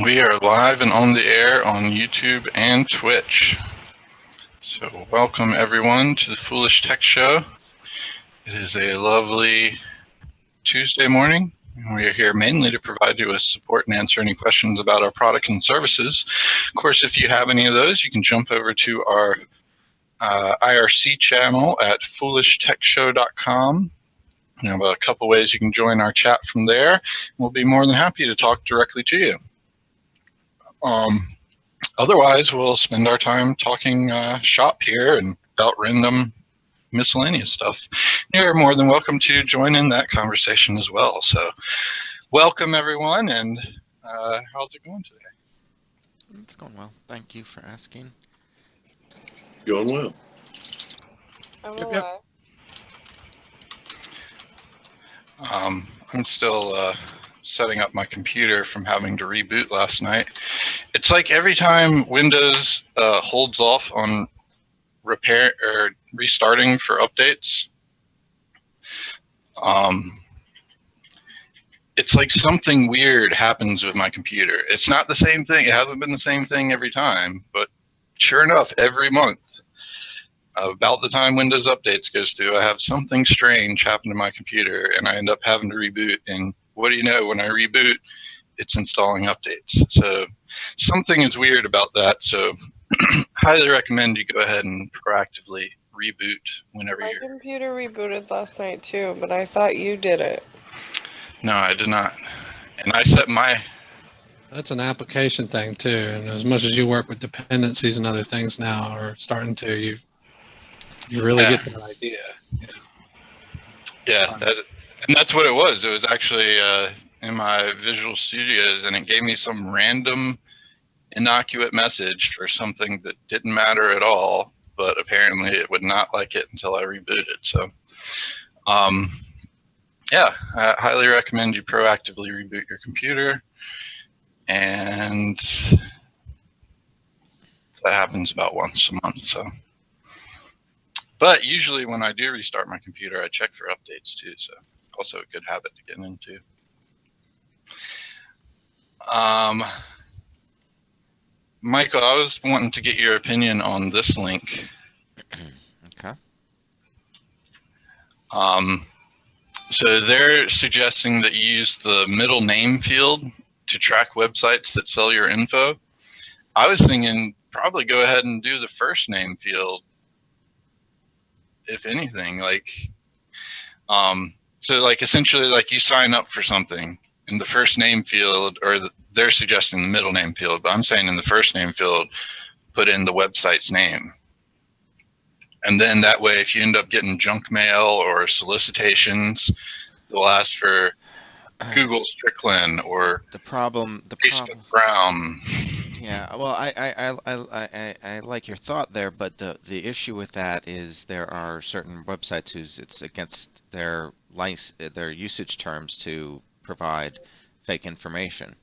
We are live and on the air on YouTube and Twitch. So welcome everyone to the Foolish Tech Show. It is a lovely Tuesday morning. We are here mainly to provide you with support and answer any questions about our product and services. Of course, if you have any of those, you can jump over to our IRC channel at foolishtechshow.com. We have a couple ways you can join our chat from there. We'll be more than happy to talk directly to you. Otherwise, we'll spend our time talking shop here and about random miscellaneous stuff. You're more than welcome to join in that conversation as well. So welcome, everyone, and how's it going today? It's going well. Thank you for asking. Going well. I'm alive. I'm still setting up my computer from having to reboot last night. It's like every time Windows holds off on repair or restarting for updates, it's like something weird happens with my computer. It's not the same thing. It hasn't been the same thing every time, but sure enough, every month, about the time Windows updates goes through, I have something strange happen to my computer, and I end up having to reboot. And what do you know? When I reboot, it's installing updates. So something is weird about that. So highly recommend you go ahead and proactively reboot whenever My computer rebooted last night too, but I thought you did it. No, I did not. And I set my... That's an application thing too. And as much as you work with dependencies and other things now, or starting to, you really get that idea. Yeah, and that's what it was. It was actually in my Visual Studios, and it gave me some random innocuous message for something that didn't matter at all, but apparently it would not like it until I rebooted. So, yeah, I highly recommend you proactively reboot your computer, and that happens about once a month. So. But usually when I do restart my computer, I check for updates too, so also a good habit to get into. Michael, I was wanting to get your opinion on this link. Okay. So they're suggesting that you use the middle name field to track websites that sell your info. I was thinking probably go ahead and do the first name field, if anything. Like, so like essentially like you sign up for something in the first name field, or they're suggesting the middle name field, but I'm saying in the first name field, put in the website's name. And then that way, if you end up getting junk mail or solicitations, they'll ask for Google Strickland or Facebook Brown. Yeah, well, I like your thought there, but the issue with that is there are certain websites whose it's against their usage terms to provide fake information,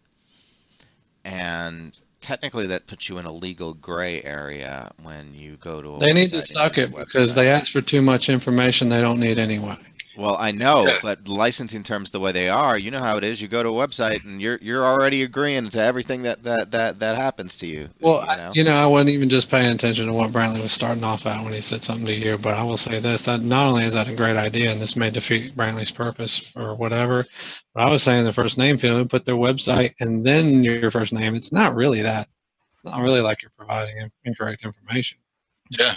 and technically that puts you in a legal gray area when you go to a They need to suck it because they ask for too much information they don't need anyway. Well, I know, but licensing terms the way they are, you know how it is. You go to a website and you're already agreeing to everything that happens to you. Well, I wasn't even just paying attention to what Brantley was starting off at when he said something to you, but I will say this, that not only is that a great idea and this may defeat Brantley's purpose or whatever, but I was saying the first name field, put their website and then your first name. It's not really that. Not really like you're providing incorrect information. Yeah.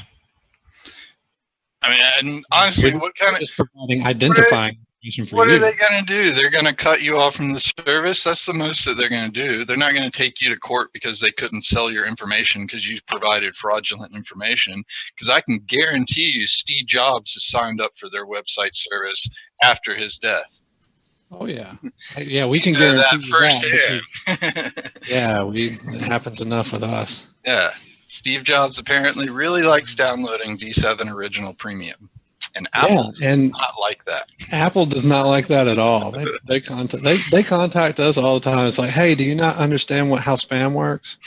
I mean, and honestly, what kind of just providing identifying information for what you? are they going to do? They're going to cut you off from the service. That's the most that they're going to do. They're not going to take you to court because they couldn't sell your information because you provided fraudulent information. Because I can guarantee you, Steve Jobs has signed up for their website service after his death. Oh yeah, yeah, we can guarantee that firsthand. Yeah, it happens enough with us. Yeah. Steve Jobs apparently really likes downloading V7 Original Premium, and Apple does not like that. Apple does not like that at all. They contact us all the time. It's like, hey, do you not understand how spam works?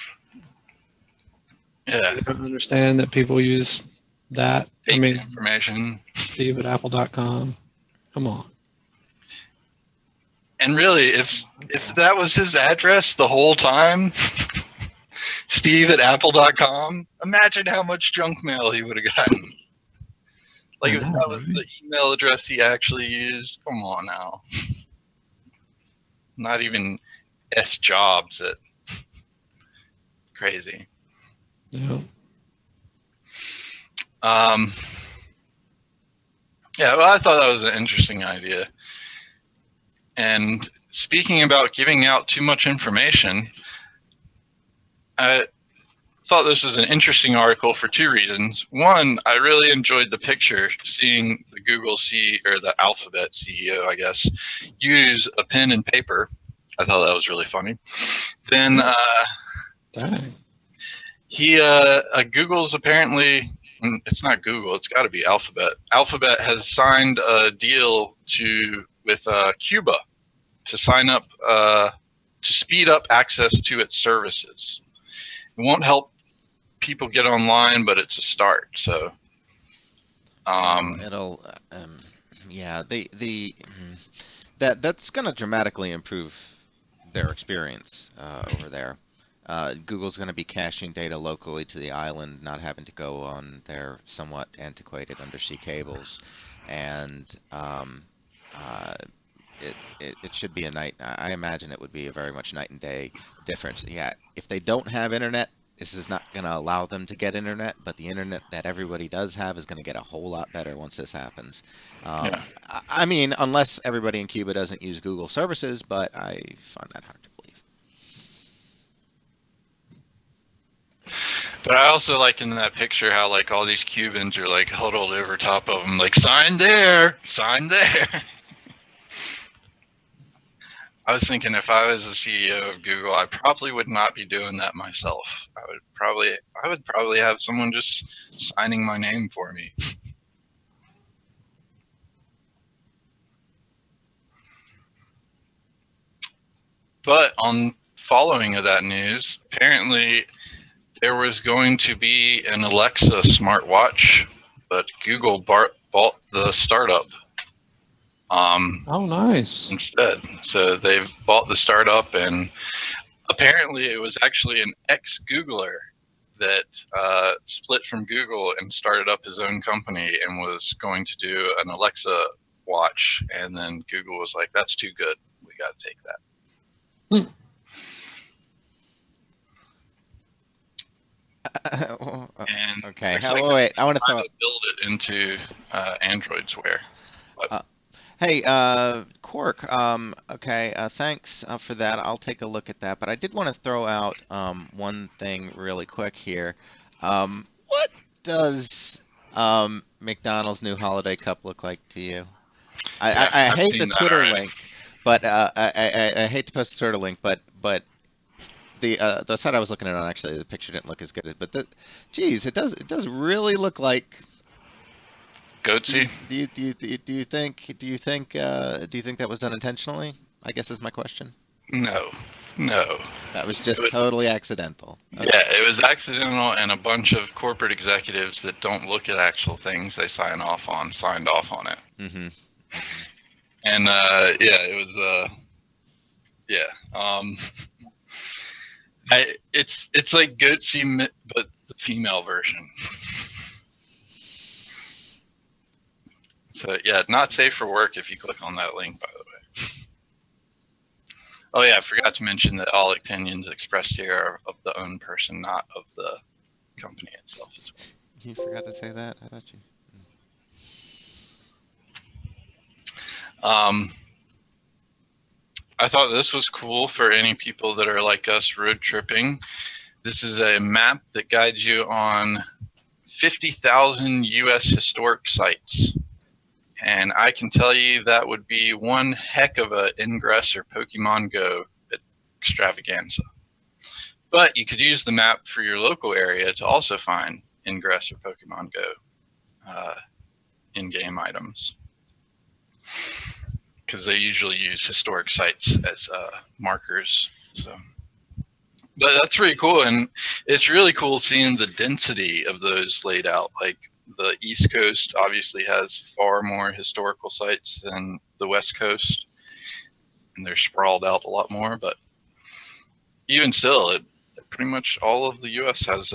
Yeah. You don't understand that people use that. Information. Steve at apple.com. Come on. And really, if that was his address the whole time, Steve@apple.com, imagine how much junk mail he would have gotten. Like I if know, that was right? the email address he actually used, come on now. Not even S Jobs. Crazy. Yeah. Yeah, well, I thought that was an interesting idea. And speaking about giving out too much information, I thought this was an interesting article for two reasons. One, I really enjoyed the picture, seeing the Google or the Alphabet CEO, I guess, use a pen and paper. I thought that was really funny. Then Dang. Google's apparently, it's not Google, it's got to be Alphabet. Alphabet has signed a deal with Cuba to sign up to speed up access to its services. It won't help people get online, but it's a start. So, yeah, that's going to dramatically improve their experience over there. Google's going to be caching data locally to the island, not having to go on their somewhat antiquated undersea cables, and it should be a night. I imagine it would be a very much night and day difference. Yeah, if they don't have internet, this is not going to allow them to get internet, but the internet that everybody does have is going to get a whole lot better once this happens. yeah. I mean, unless everybody in Cuba doesn't use Google services, but I find that hard to believe. But I also like in that picture how like all these Cubans are like huddled over top of them, like sign there, sign there. I was thinking if I was the CEO of Google, I probably would not be doing that myself. I would probably have someone just signing my name for me. But on following of that news, apparently there was going to be an Alexa smartwatch, but Google bought the startup Oh, nice. instead. So they've bought the startup, and apparently it was actually an ex-Googler that split from Google and started up his own company and was going to do an Alexa watch. And then Google was like, that's too good. We got to take that. And Okay, looks like wait, I want to trying throw. to build it into Android's Wear. Hey, Quark, okay, thanks for that. I'll take a look at that. But I did want to throw out one thing really quick here. What does McDonald's new holiday cup look like to you? Yeah, I I've hate seen the that Twitter already. link, but I hate to post the Twitter link, but the site I was looking at on, actually the picture didn't look as good. But geez, it does really look like. Goatsy? Do you think that was done intentionally? I guess is my question. No. That was It just was, totally accidental. Okay. yeah, it was accidental, and a bunch of corporate executives that don't look at actual things they signed off on it. Mm-hmm. And yeah, it was it's like Goatsy, but the female version. So yeah, not safe for work if you click on that link, by the way. Oh yeah, I forgot to mention that all opinions expressed here are of the own person, not of the company itself as well. You forgot to say that? I thought you. I thought this was cool for any people that are like us road tripping. This is a map that guides you on 50,000 US historic sites. And I can tell you that would be one heck of a Ingress or Pokemon Go extravaganza. But you could use the map for your local area to also find Ingress or Pokemon Go in-game items, because they usually use historic sites as markers. So, but that's pretty cool, and it's really cool seeing the density of those laid out. Like the East Coast obviously has far more historical sites than the West Coast, and they're sprawled out a lot more. But even still, pretty much all of the U.S. has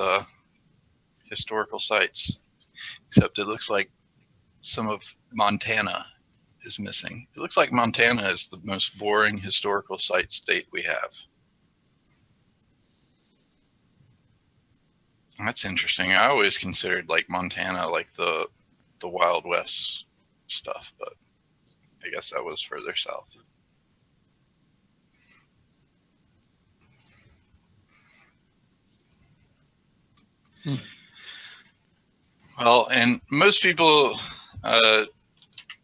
historical sites, except it looks like some of Montana is missing. It looks like Montana is the most boring historical site state we have. That's interesting. I always considered like Montana like the Wild West stuff, but I guess that was further south. Well, and most people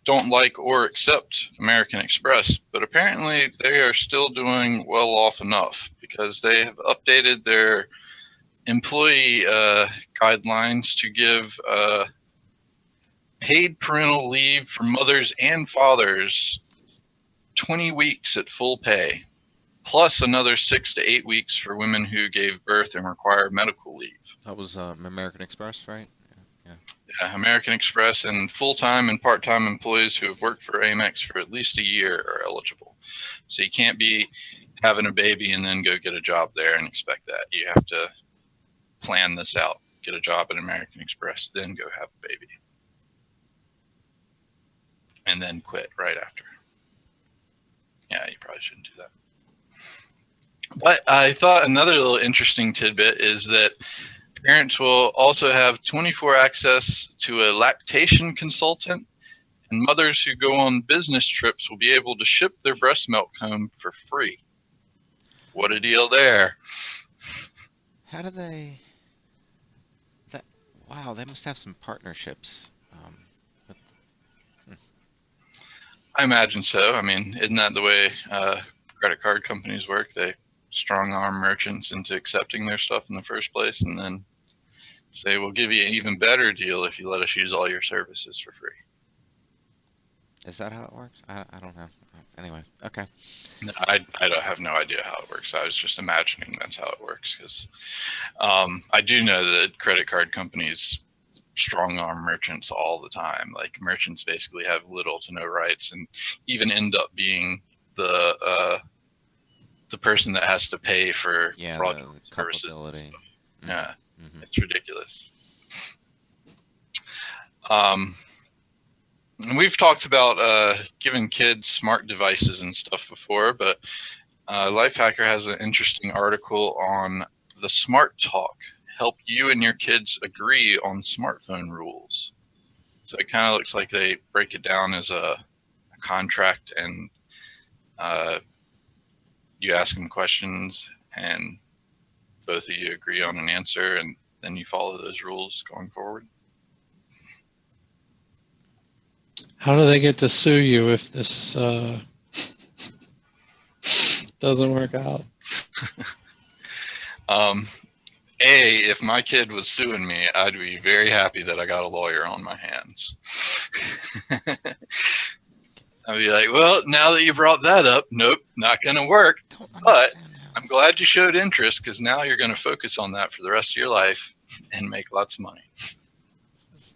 don't like or accept American Express, but apparently they are still doing well off enough because they have updated their employee guidelines to give paid parental leave for mothers and fathers 20 weeks at full pay, plus another 6 to 8 weeks for women who gave birth and require medical leave. That was American Express, right? Yeah, American Express and full-time and part-time employees who have worked for AMEX for at least a year are eligible. So you can't be having a baby and then go get a job there and expect that. You have to plan this out, get a job at American Express, then go have a baby. And then quit right after. Yeah, you probably shouldn't do that. But I thought another little interesting tidbit is that parents will also have 24 access to a lactation consultant, and mothers who go on business trips will be able to ship their breast milk home for free. What a deal there. How do they... Wow, they must have some partnerships. I imagine so. I mean, isn't that the way credit card companies work? They strong arm merchants into accepting their stuff in the first place and then say, we'll give you an even better deal if you let us use all your services for free. Is that how it works? I don't know. Anyway, okay. No, I have no idea how it works. I was just imagining that's how it works because I do know that credit card companies strong arm merchants all the time. Like merchants basically have little to no rights and even end up being the person that has to pay for fraudulent services. Mm-hmm. Yeah, mm-hmm. It's ridiculous. And we've talked about giving kids smart devices and stuff before, but Lifehacker has an interesting article on the Smart Talk. Help you and your kids agree on smartphone rules. So it kind of looks like they break it down as a contract, and you ask them questions, and both of you agree on an answer, and then you follow those rules going forward. How do they get to sue you if this doesn't work out? If my kid was suing me, I'd be very happy that I got a lawyer on my hands. I'd be like, well, now that you brought that up, nope, not going to work. But I'm glad you showed interest because now you're going to focus on that for the rest of your life and make lots of money. It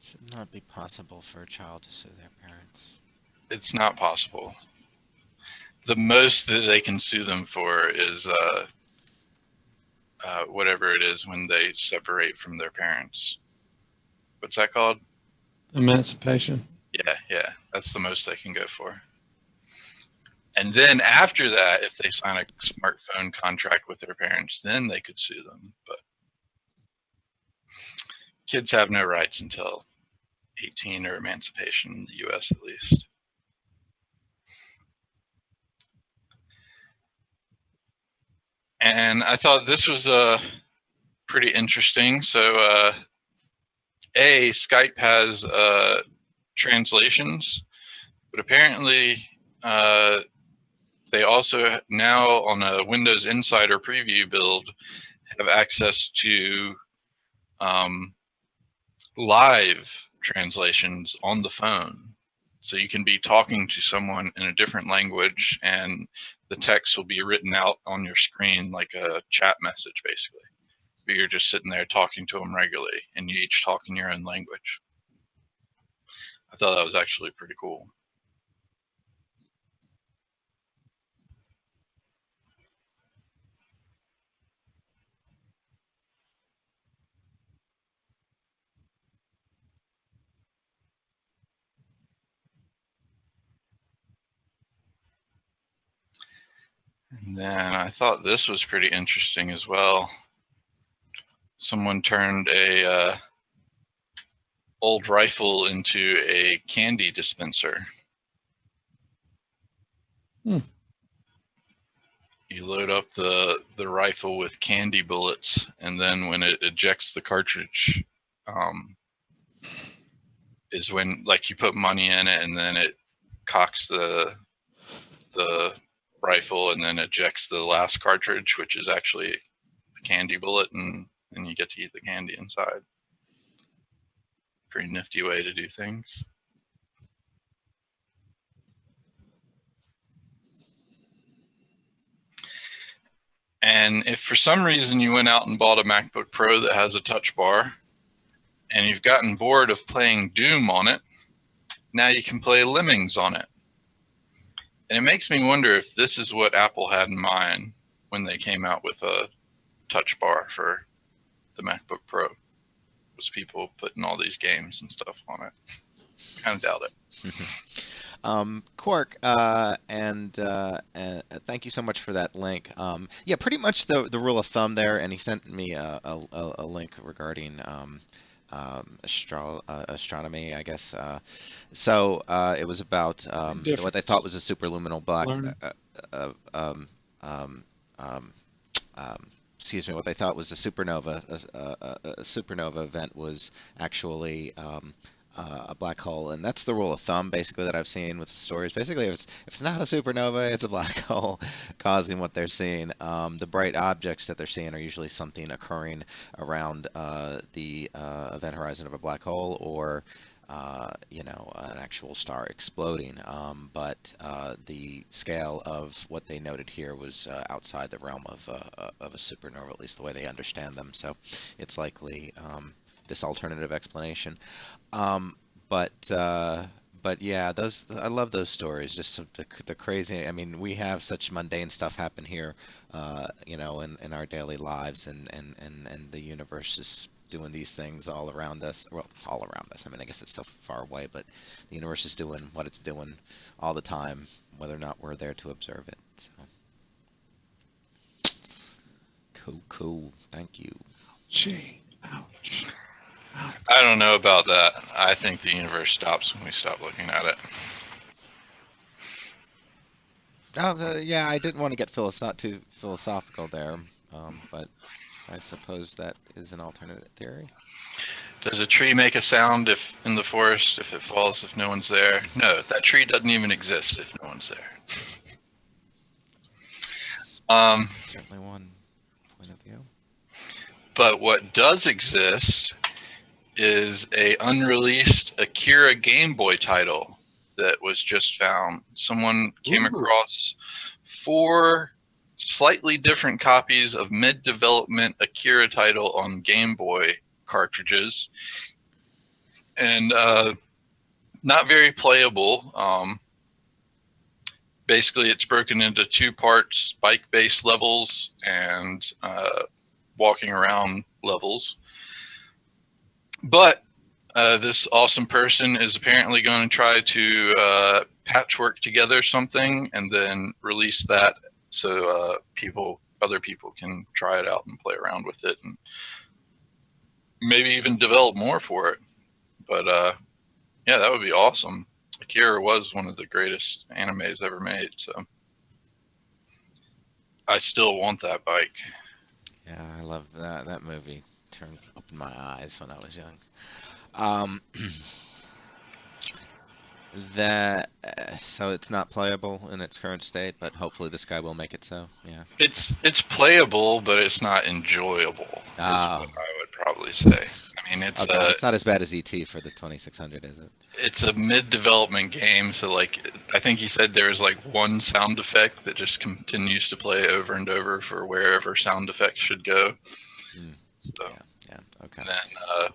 should not be possible for a child to sue their parents. It's not possible. The most that they can sue them for is whatever it is when they separate from their parents. What's that called? Emancipation. Yeah, that's the most they can go for. And then after that, if they sign a smartphone contract with their parents, then they could sue them. But kids have no rights until 18 or emancipation in the U.S. at least. And I thought this was pretty interesting. So Skype has translations, but apparently they also now on a Windows Insider preview build have access to live translations on the phone. So you can be talking to someone in a different language and the text will be written out on your screen like a chat message basically. But you're just sitting there talking to them regularly and you each talk in your own language. I thought that was actually pretty cool. And then I thought this was pretty interesting as well. Someone turned a old rifle into a candy dispenser. Hmm. You load up the rifle with candy bullets, and then when it ejects the cartridge, is when, like, you put money in it, and then it cocks the rifle, and then ejects the last cartridge, which is actually a candy bullet, and you get to eat the candy inside. Pretty nifty way to do things. And if for some reason you went out and bought a MacBook Pro that has a touch bar, and you've gotten bored of playing Doom on it, now you can play Lemmings on it. And it makes me wonder if this is what Apple had in mind when they came out with a touch bar for the MacBook Pro, was people putting all these games and stuff on it. Kind of doubt it. Quark, and thank you so much for that link. Yeah, pretty much the rule of thumb there, and he sent me a link regarding astronomy, I guess. So it was about what they thought was a superluminal black. Excuse me, what they thought was a supernova. A supernova event was actually a black hole, and that's the rule of thumb basically that I've seen with the stories. Basically, if it's not a supernova, it's a black hole causing what they're seeing. The bright objects that they're seeing are usually something occurring around the event horizon of a black hole, or an actual star exploding. But the scale of what they noted here was outside the realm of a supernova, at least the way they understand them. So it's likely this alternative explanation. But yeah, those, I love those stories. Just the crazy. I mean, we have such mundane stuff happen here, in our daily lives, and the universe is doing these things all around us. Well, all around us. I mean, I guess it's so far away, but the universe is doing what it's doing all the time, whether or not we're there to observe it. So cool. Thank you. Gee, ouch. I don't know about that. I think the universe stops when we stop looking at it. Yeah, I didn't want to get too philosophical there, but I suppose that is an alternate theory. Does a tree make a sound if in the forest if it falls if no one's there? No, that tree doesn't even exist if no one's there. Certainly one point of view. But what does exist is a unreleased Akira Gameboy title that was just found. Someone came across 4 slightly different copies of mid-development Akira title on Game Boy cartridges, and not very playable. Basically, it's broken into 2 parts: bike-based levels and walking around levels. But this awesome person is apparently going to try to patchwork together something and then release that so other people can try it out and play around with it, and maybe even develop more for it. But yeah, that would be awesome. Akira was one of the greatest animes ever made, so I still want that bike. Yeah, I love that movie. Opened my eyes when I was young. So it's not playable in its current state, but hopefully this guy will make it so. Yeah. It's playable, but it's not enjoyable. Is what I would probably say. I mean, it's okay. It's not as bad as ET for the 2600, is it? It's a mid-development game, so like I think he said there was like one sound effect that just continues to play over and over for wherever sound effects should go. So, yeah, okay. And then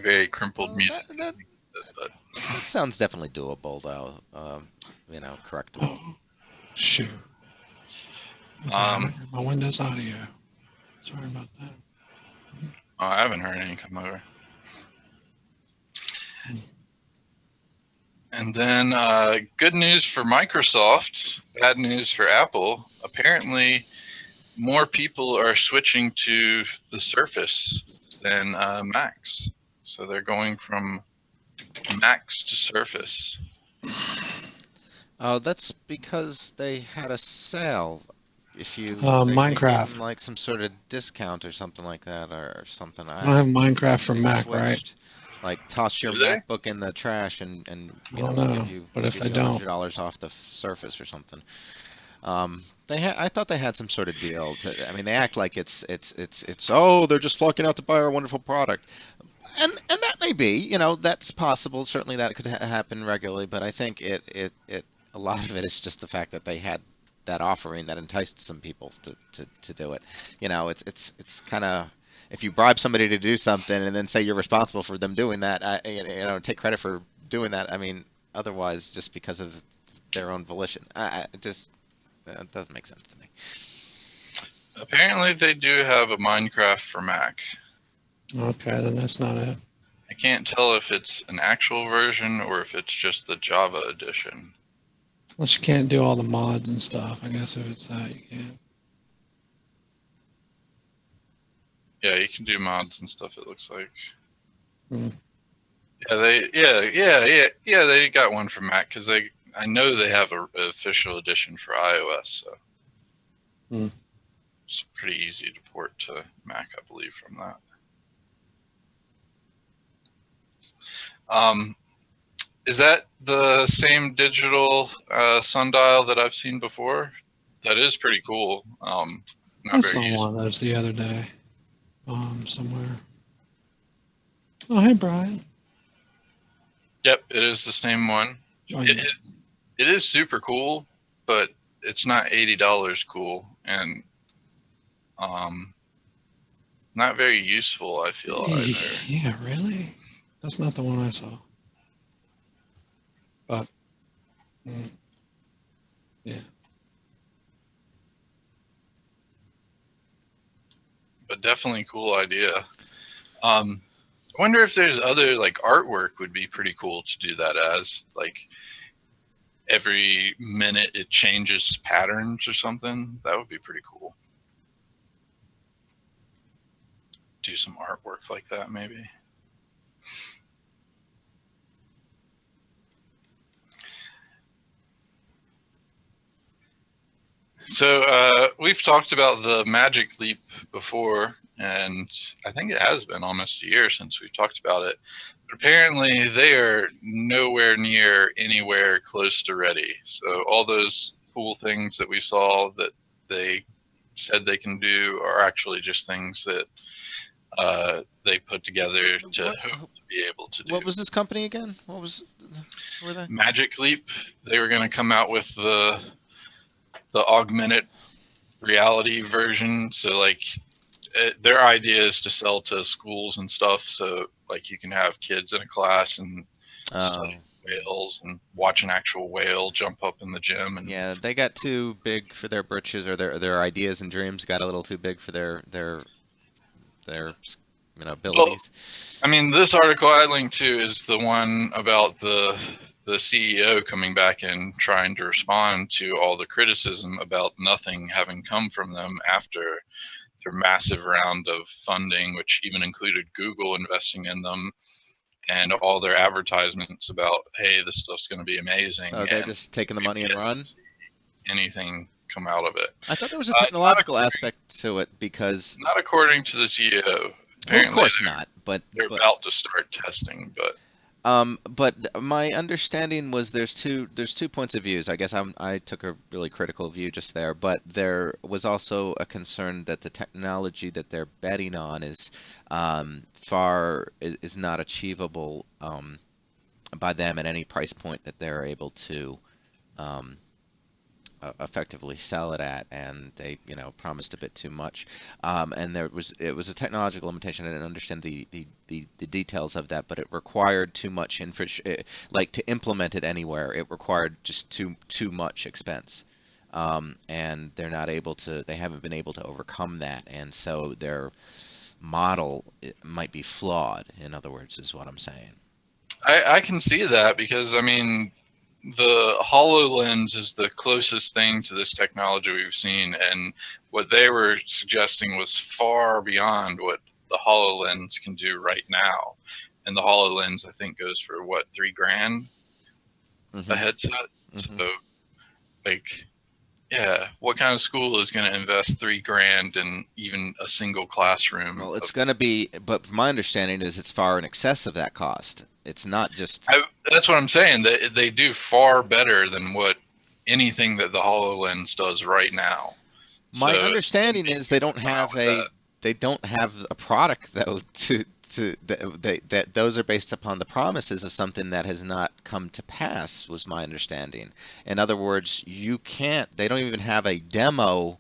very crumpled music. That sounds definitely doable, though. Correctable. Shoot. Okay, my Windows audio. Sorry about that. Oh, I haven't heard any come over. And then good news for Microsoft, bad news for Apple. Apparently, more people are switching to the Surface than Macs. So they're going from Macs to Surface. Oh, that's because they had a sale. If you they gave Minecraft. them like some sort of discount or something like that or something. I don't have Minecraft for they Mac, right? switched. Like toss your Do they? MacBook in the trash and I you don't know know. But if give they you don't, $100 off the Surface or something. I thought they had some sort of deal. I mean, they act like it's oh they're just flocking out to buy our wonderful product. And that may be, you know, that's possible. Certainly that could happen regularly, but I think it a lot of it is just the fact that they had that offering that enticed some people to do it. You know, it's kind of if you bribe somebody to do something and then say you're responsible for them doing that, you know, take credit for doing that. I mean, otherwise, just because of their own volition, it just it doesn't make sense to me. Apparently, they do have a Minecraft for Mac. okay, then that's not it. I can't tell if it's an actual version or if it's just the Java edition. Unless you can't do all the mods and stuff. I guess if it's that, you can. Yeah, you can do mods and stuff, it looks like. Hmm. Yeah, they got one for Mac because I know they have an official edition for iOS, so Hmm. it's pretty easy to port to Mac, I believe, from that. Is that the same digital sundial that I've seen before? That is pretty cool. Not I very saw one useful. of those the other day, somewhere. Oh, hey, Brian. Yep, it is the same one. Oh, It yeah. is, it is super cool, but it's not $80 cool, and not very useful, I feel either. Yeah, really? That's not the one I saw. But, yeah. But definitely cool idea. I wonder if there's other like artwork would be pretty cool to do that as like every minute it changes patterns or something. That would be pretty cool. Do some artwork like that maybe. So we've talked about the Magic Leap before, and I think it has been almost a year since we've talked about it. But apparently they are nowhere near anywhere close to ready. So all those cool things that we saw that they said they can do are actually just things that they put together to What hope to be able to do. what was this company again? Who were they? Magic Leap, they were going to come out with the augmented reality version. So like their idea is to sell to schools and stuff. So like you can have kids in a class and study whales and watch an actual whale jump up in the gym. And Yeah, they got too big for their britches, or their ideas and dreams got a little too big for their you know well, abilities. I mean, this article I linked to is the one about the CEO coming back and trying to respond to all the criticism about nothing having come from them after their massive round of funding, which even included Google investing in them and all their advertisements about, hey, this stuff's going to be amazing, So they're and just taking the we've money and yet to run. see anything come out of it. I thought there was a Not technological according, aspect to it because, not according to the CEO. well, of Apparently, course not. they're about to start testing, but My understanding was there's two points of views. I guess I took a really critical view just there, but there was also a concern that the technology that they're betting on is not achievable by them at any price point that they're able to um, effectively sell it at, and they, you know, promised a bit too much. And it was a technological limitation. I didn't understand the details of that, but it required too much like to implement it anywhere. It required just too much expense. And they haven't been able to overcome that, and so their model might be flawed. In other words, is what I'm saying. I can see that because I mean the HoloLens is the closest thing to this technology we've seen, and what they were suggesting was far beyond what the HoloLens can do right now. And the HoloLens, I think, goes for what, $3,000 a headset. Mm-hmm. So, like, yeah, what kind of school is going to invest $3,000 in even a single classroom? Well, it's going to be, but my understanding is it's far in excess of that cost. It's not just. That's what I'm saying. They do far better than what anything that the HoloLens does right now. My So understanding is they don't come out have with that. a product though that those are based upon the promises of something that has not come to pass, was my understanding. In other words, they don't even have a demo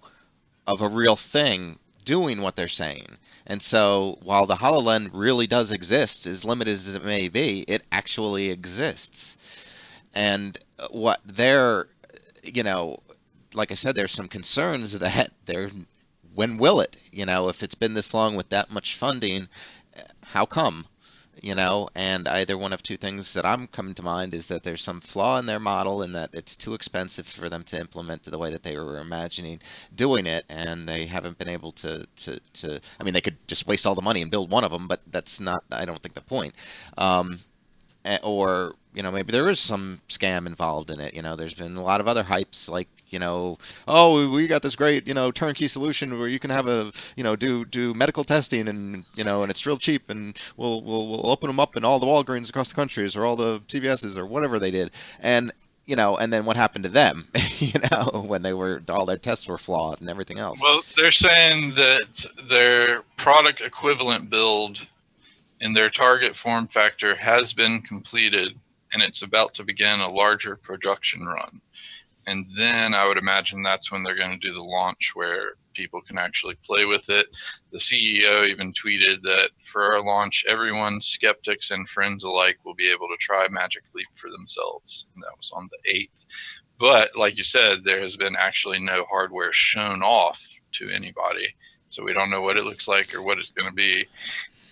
of a real thing doing what they're saying. And so while the HoloLens really does exist, as limited as it may be, it actually exists. And what they're, you know, like I said, there's some concerns that when will it? If it's been this long with that much funding, how come? And either one of two things that I'm coming to mind is that there's some flaw in their model and that it's too expensive for them to implement the way that they were imagining doing it, and they haven't been able I mean, they could just waste all the money and build one of them, but that's not, I don't think, the point. Or maybe there is some scam involved in it. There's been a lot of other hypes like, oh, we got this great, turnkey solution where you can have do medical testing and and it's real cheap, and we'll open them up in all the Walgreens across the countries or all the CVS's or whatever they did. And and then what happened to them, when all their tests were flawed and everything else. Well, they're saying that their product equivalent build in their target form factor has been completed, and it's about to begin a larger production run. And then I would imagine that's when they're going to do the launch where people can actually play with it. The CEO even tweeted that for our launch, everyone, skeptics and friends alike, will be able to try Magic Leap for themselves. And that was on the 8th. But like you said, there has been actually no hardware shown off to anybody. So we don't know what it looks like or what it's going to be.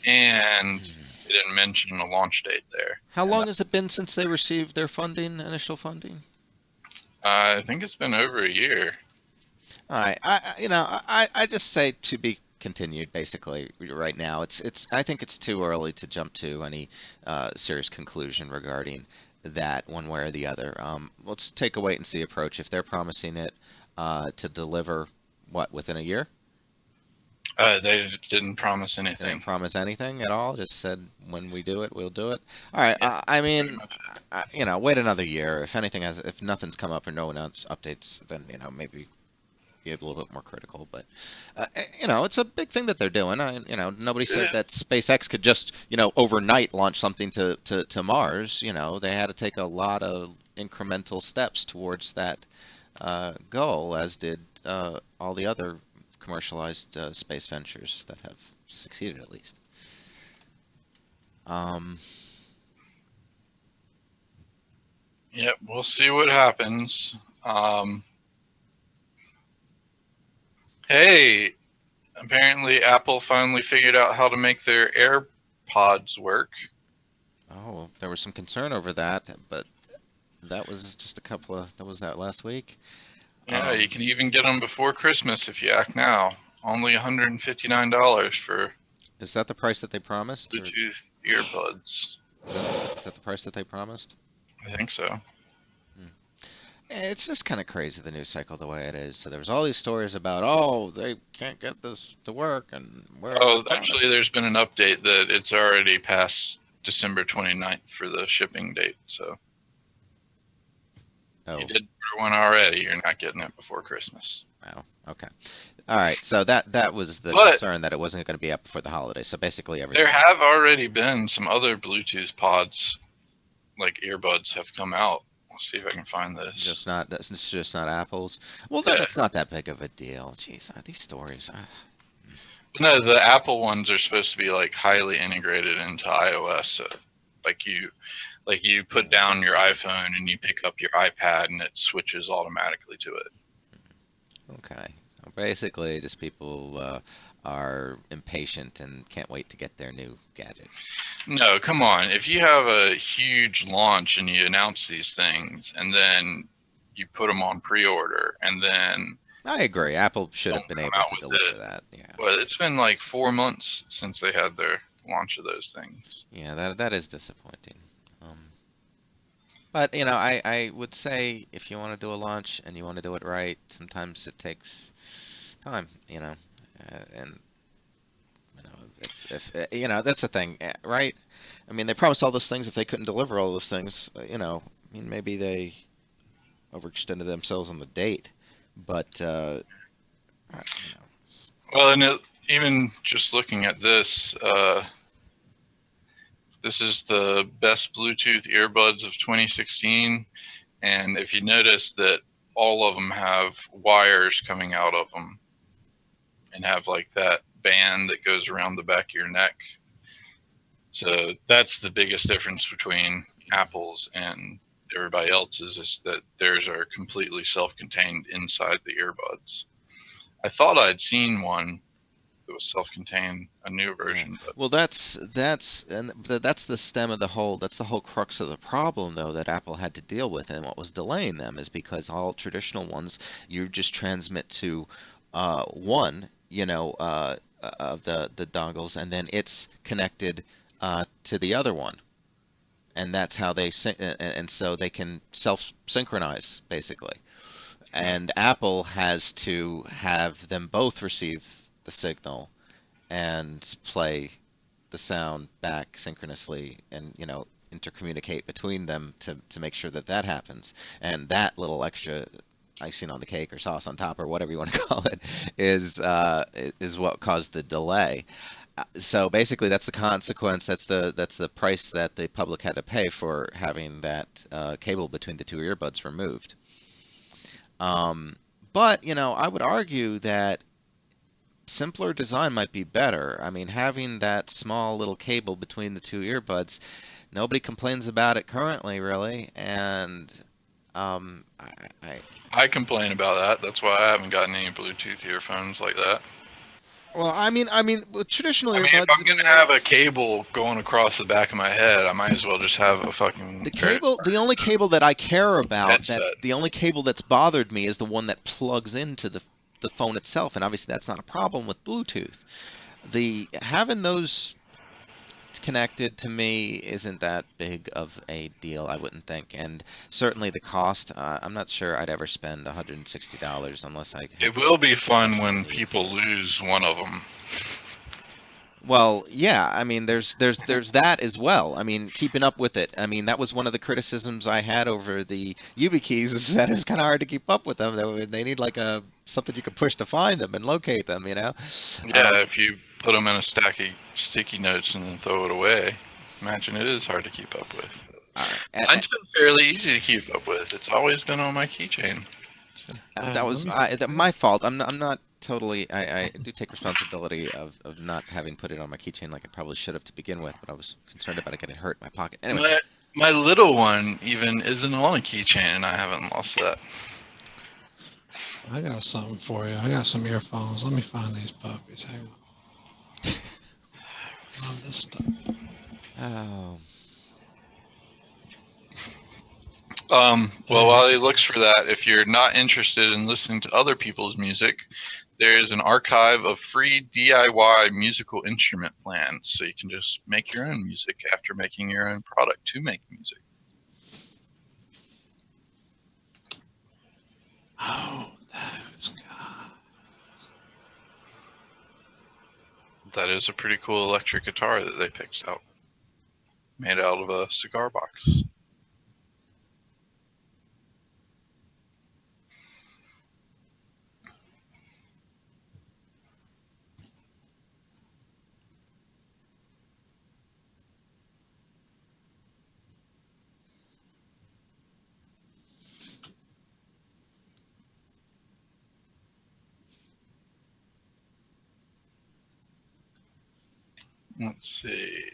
And they didn't mention a launch date there. How long has it been since they received their initial funding? I think it's been over a year. All right, I just say to be continued. Basically, right now, I think it's too early to jump to any serious conclusion regarding that one way or the other. Let's take a wait and see approach. If they're promising it to deliver within a year. They didn't promise anything. They didn't promise anything at all. Just said when we do it, we'll do it. All right. Yeah, I mean, wait another year. If nothing's come up or no one else updates, then maybe be a little bit more critical. But it's a big thing that they're doing. Nobody said that SpaceX could just overnight launch something to Mars. They had to take a lot of incremental steps towards that goal, as did all the other commercialized space ventures that have succeeded, at least. Yep, we'll see what happens. Hey, apparently Apple finally figured out how to make their AirPods work. Oh, there was some concern over that, but that was just that was that last week. Yeah, you can even get them before Christmas if you act now. Only $159 for. Is that the price that they promised? Bluetooth earbuds. Is that the price that they promised? I think so. It's just kind of crazy, the news cycle, the way it is. So there was all these stories about, they can't get this to work, and actually, there's been an update that it's already past December 29th for the shipping date. So you did order one already. You're not getting it before Christmas. Oh, okay. All right. So that was the concern, that it wasn't going to be up before the holiday. So basically everything. There have already been some other Bluetooth pods, like earbuds, have come out. Let's see if I can find this. It's just not Apple's. Well, then it's not that big of a deal. Jeez, these stories. No, the Apple ones are supposed to be like highly integrated into iOS. So, like you put down your iPhone and you pick up your iPad and it switches automatically to it. Okay. So basically, just people are impatient and can't wait to get their new gadget. No, come on. If you have a huge launch and you announce these things and then you put them on pre-order and then I agree. Apple should don't have been come able out to with deliver it. that. Yeah. Well, it's been like 4 months since they had their launch of those things. Yeah, that is disappointing. But I would say if you want to do a launch and you want to do it right, sometimes it takes time. And that's the thing, right? I mean, they promised all those things. If they couldn't deliver all those things, I mean, maybe they overextended themselves on the date. But Well, and even just looking at this, this is the best Bluetooth earbuds of 2016, and if you notice that all of them have wires coming out of them and have like that band that goes around the back of your neck. So that's the biggest difference between Apple's and everybody else's, is that theirs are completely self-contained inside the earbuds. I thought I'd seen one that was self-contained, a new version, but well, that's the stem of the whole. That's the whole crux of the problem, though, that Apple had to deal with, and what was delaying them is because all traditional ones, you just transmit to one, of the dongles, and then it's connected to the other one, and that's how and so they can self-synchronize basically. And Apple has to have them both receive the signal and play the sound back synchronously, and intercommunicate between them to make sure that happens. And that little extra icing on the cake or sauce on top or whatever you want to call it is what caused the delay. So basically, that's the consequence. That's the price that the public had to pay for having that cable between the two earbuds removed. Um, but I would argue that simpler design might be better. I mean, having that small little cable between the two earbuds, nobody complains about it currently, really. And I complain about that. That's why I haven't gotten any Bluetooth earphones like that. well, with traditional I mean, if earbuds, I'm gonna have a cable going across the back of my head, I might as well just have a fucking the only cable that I care about, headset. the only cable that's bothered me is the one that plugs into the phone itself, and obviously that's not a problem with Bluetooth. The having those connected to me isn't that big of a deal, I wouldn't think. And certainly the cost, I'm not sure I'd ever spend $160 unless I had It will be fun special when need. people lose one of them. Well, yeah, I mean, there's that as well. I mean, keeping up with it. I mean, that was one of the criticisms I had over the YubiKeys, is that it's kind of hard to keep up with them. They need like something you can push to find them and locate them, Yeah, if you put them in a stack of sticky notes and then throw it away, imagine it is hard to keep up with. Mine's been fairly easy to keep up with. It's always been on my keychain. So. That was my fault. I'm not totally. I do take responsibility of not having put it on my keychain like I probably should have to begin with, but I was concerned about it getting hurt in my pocket. Anyway, My little one even isn't on a keychain, and I haven't lost that. I got something for you. I got some earphones. Let me find these puppies. Hang on. Love this stuff. oh, Well, while he looks for that, if you're not interested in listening to other people's music, there is an archive of free DIY musical instrument plans, so you can just make your own music after making your own product to make music. Oh, those guys. That is a pretty cool electric guitar that they picked out, made out of a cigar box. Let's see.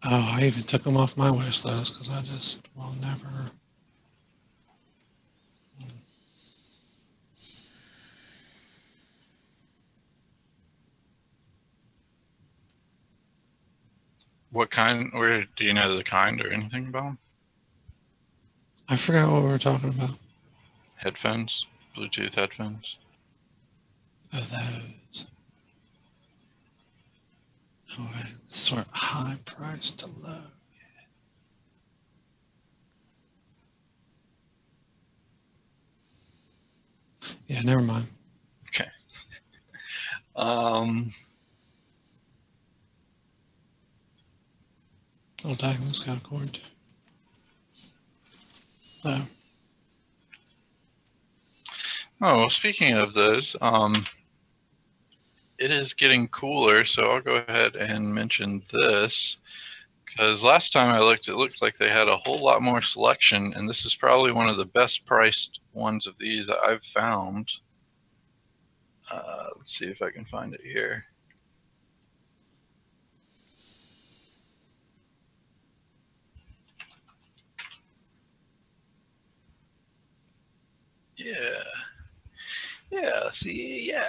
Oh, I even took them off my wish list because I just will never. What kind, or do you know the kind or anything about them? I forgot what we were talking about. Headphones, Bluetooth headphones. Oh, those. Oh, wait. Sort of high price to low. Yeah, never mind. Okay. Oh, Diamond's got a cord too. Oh. Oh, well, speaking of those, it is getting cooler, so I'll go ahead and mention this. Because last time I looked, it looked like they had a whole lot more selection, and this is probably one of the best priced ones of these that I've found. Let's see if I can find it here. Yeah, see, yeah.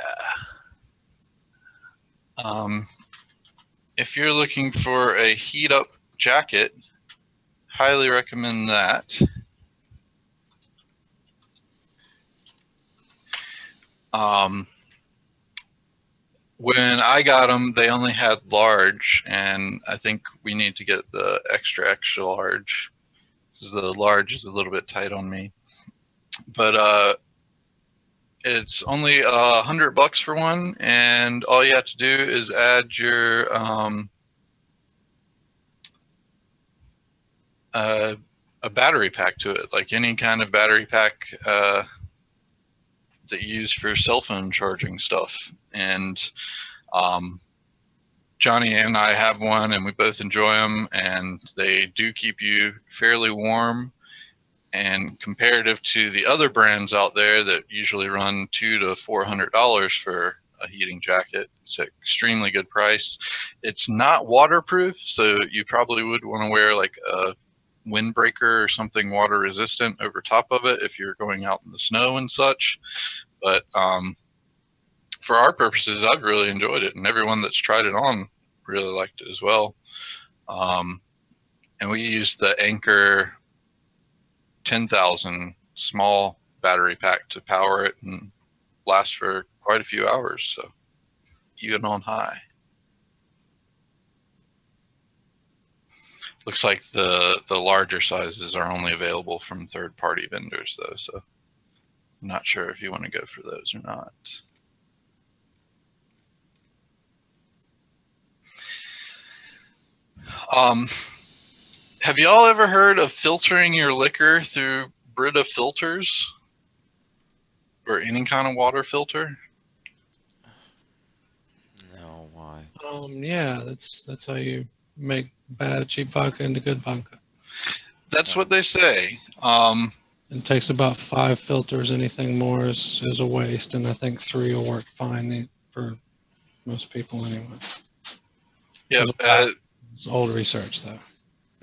If you're looking for a heat up jacket, highly recommend that. When I got them, they only had large, and I think we need to get the extra large because the large is a little bit tight on me. But it's only $100 for one, and all you have to do is add your a battery pack to it, like any kind of battery pack that you use for cell phone charging stuff. And Johnny and I have one, and we both enjoy them, and they do keep you fairly warm. And comparative to the other brands out there that usually run $200 to $400 for a heating jacket, it's an extremely good price. It's not waterproof, so you probably would want to wear like a windbreaker or something water resistant over top of it if you're going out in the snow and such. But for our purposes, I've really enjoyed it, and everyone that's tried it on really liked it as well. And we used the Anchor 10,000 small battery pack to power it and last for quite a few hours, so even on high. Looks like the larger sizes are only available from third-party vendors, though, so I'm not sure if you want to go for those or not. Have you all ever heard of filtering your liquor through Brita filters or any kind of water filter? No, why? Yeah, that's how you make bad cheap vodka into good vodka. That's what they say. It takes about 5 filters. Anything more is a waste, and I think 3 will work fine for most people anyway. Yeah, it's old research though.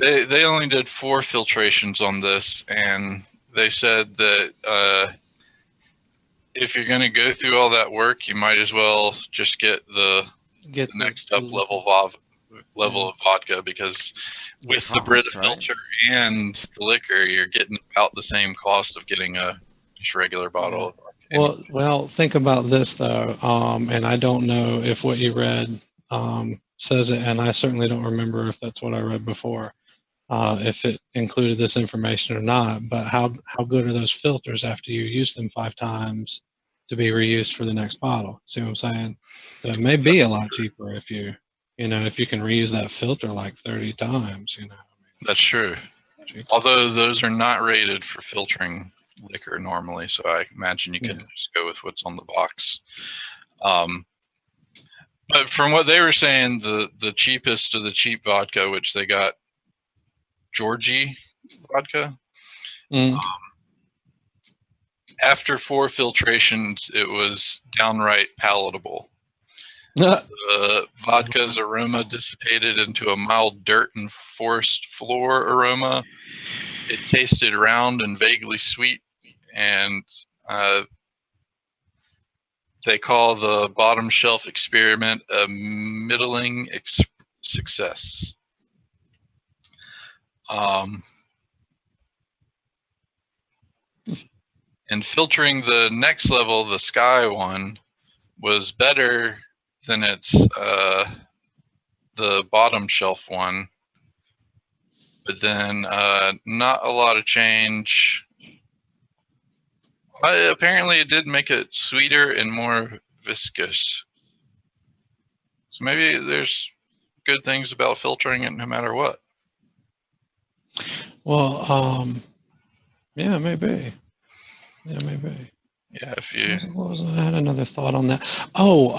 They only did 4 filtrations on this, and they said that if you're going to go through all that work, you might as well just get the next up level of vodka, because with the Brita filter and the liquor, you're getting about the same cost of getting a just regular bottle of vodka. Well, think about this though, and I don't know if what you read says it, and I certainly don't remember if that's what I read before. If it included this information or not, but how good are those filters after you use them 5 times to be reused for the next bottle? See what I'm saying? So it may be a lot cheaper if you can reuse that filter like 30 times. That's true. Although those are not rated for filtering liquor normally, so I imagine you can just go with what's on the box. But from what they were saying, the cheapest of the cheap vodka, which they got Georgie vodka. After 4 filtrations, it was downright palatable. The vodka's aroma dissipated into a mild dirt and forest floor aroma. It tasted round and vaguely sweet, and they call the bottom shelf experiment a middling success. And filtering the next level, the Sky one, was better than its the bottom shelf one, but then not a lot of change. Apparently, it did make it sweeter and more viscous. So maybe there's good things about filtering it no matter what. Well, yeah, maybe. Yeah, maybe. Yeah, if you. I had another thought on that. Oh,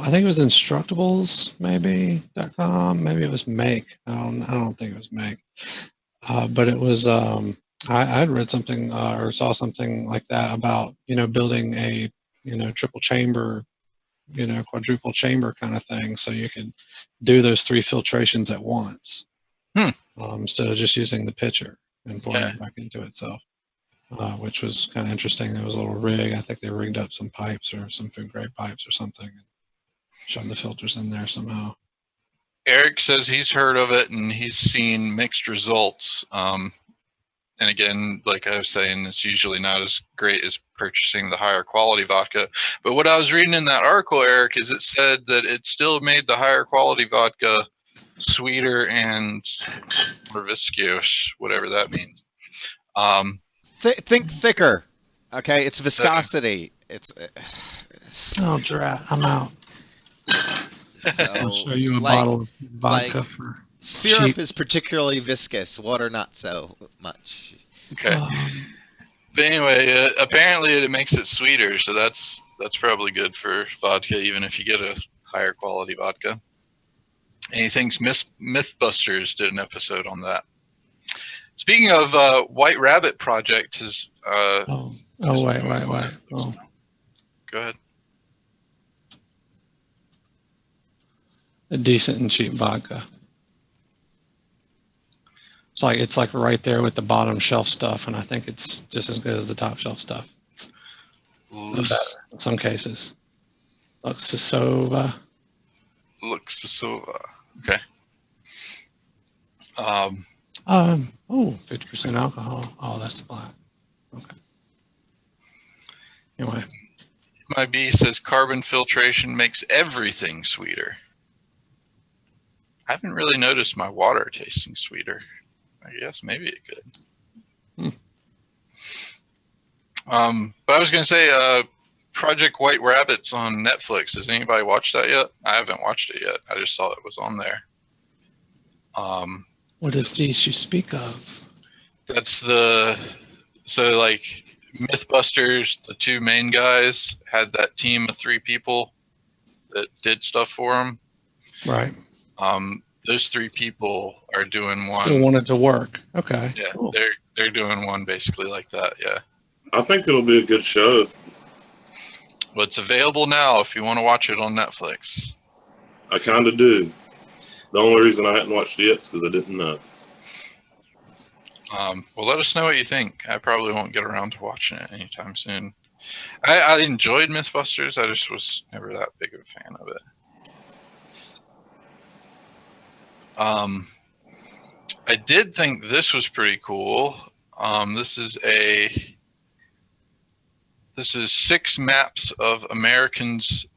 I think it was Instructables, maybe.com. Maybe it was Make. I don't think it was Make. But it was. I'd read something or saw something like that about building a triple chamber, quadruple chamber kind of thing, so you could do those 3 filtrations at once, instead of just using the pitcher and pouring it back into itself. Which was kind of interesting. There was a little rig. I think they rigged up some pipes or some food grade pipes or something and shoved the filters in there somehow. Eric says he's heard of it and he's seen mixed results. And again, like I was saying, it's usually not as great as purchasing the higher quality vodka. But what I was reading in that article, Eric, is it said that it still made the higher quality vodka sweeter and more viscous, whatever that means. Think thicker. Okay, it's viscosity. Oh, drat! I'm out. So, I'll show you a bottle of vodka for syrup cheap. is particularly viscous. Water not so much. Okay. But anyway, apparently it makes it sweeter, so that's probably good for vodka, even if you get a higher quality vodka. Anything's Mythbusters did an episode on that. Speaking of White Rabbit Project, is wait. Oh. Go ahead. A decent and cheap vodka. It's like right there with the bottom shelf stuff, and I think it's just as good as the top shelf stuff. Better in some cases. Luxusova. Okay. 50% alcohol. Oh, that's the black. Okay. Anyway. My B says carbon filtration makes everything sweeter. I haven't really noticed my water tasting sweeter. I guess maybe it could. But I was going to say, Project White Rabbit's on Netflix. Has anybody watched that yet? I haven't watched it yet. I just saw it was on there. What is these you speak of? That's like Mythbusters, the 2 main guys had that team of 3 people that did stuff for them. Right. Those 3 people are doing one. Still wanted to work. Okay. Yeah, cool. they're doing one basically like that. Yeah. I think it'll be a good show. Well, it's available now if you want to watch it on Netflix. I kind of do. The only reason I hadn't watched it yet is because I didn't know. Well, let us know what you think. I probably won't get around to watching it anytime soon. I enjoyed Mythbusters. I just was never that big of a fan of it. I did think this was pretty cool. This is 6 maps of America's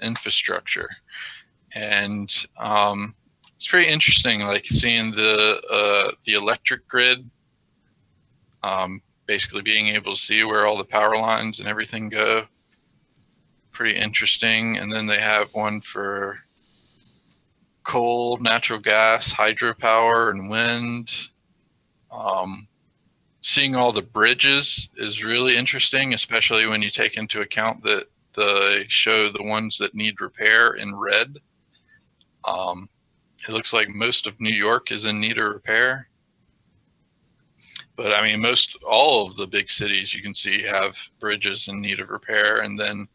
infrastructure, and it's pretty interesting, like seeing the electric grid, basically being able to see where all the power lines and everything go. Pretty interesting. And then they have one for coal, natural gas, hydropower, and wind. Seeing all the bridges is really interesting, especially when you take into account that they show the ones that need repair in red. It looks like most of New York is in need of repair. But I mean, all of the big cities you can see have bridges in need of repair. And then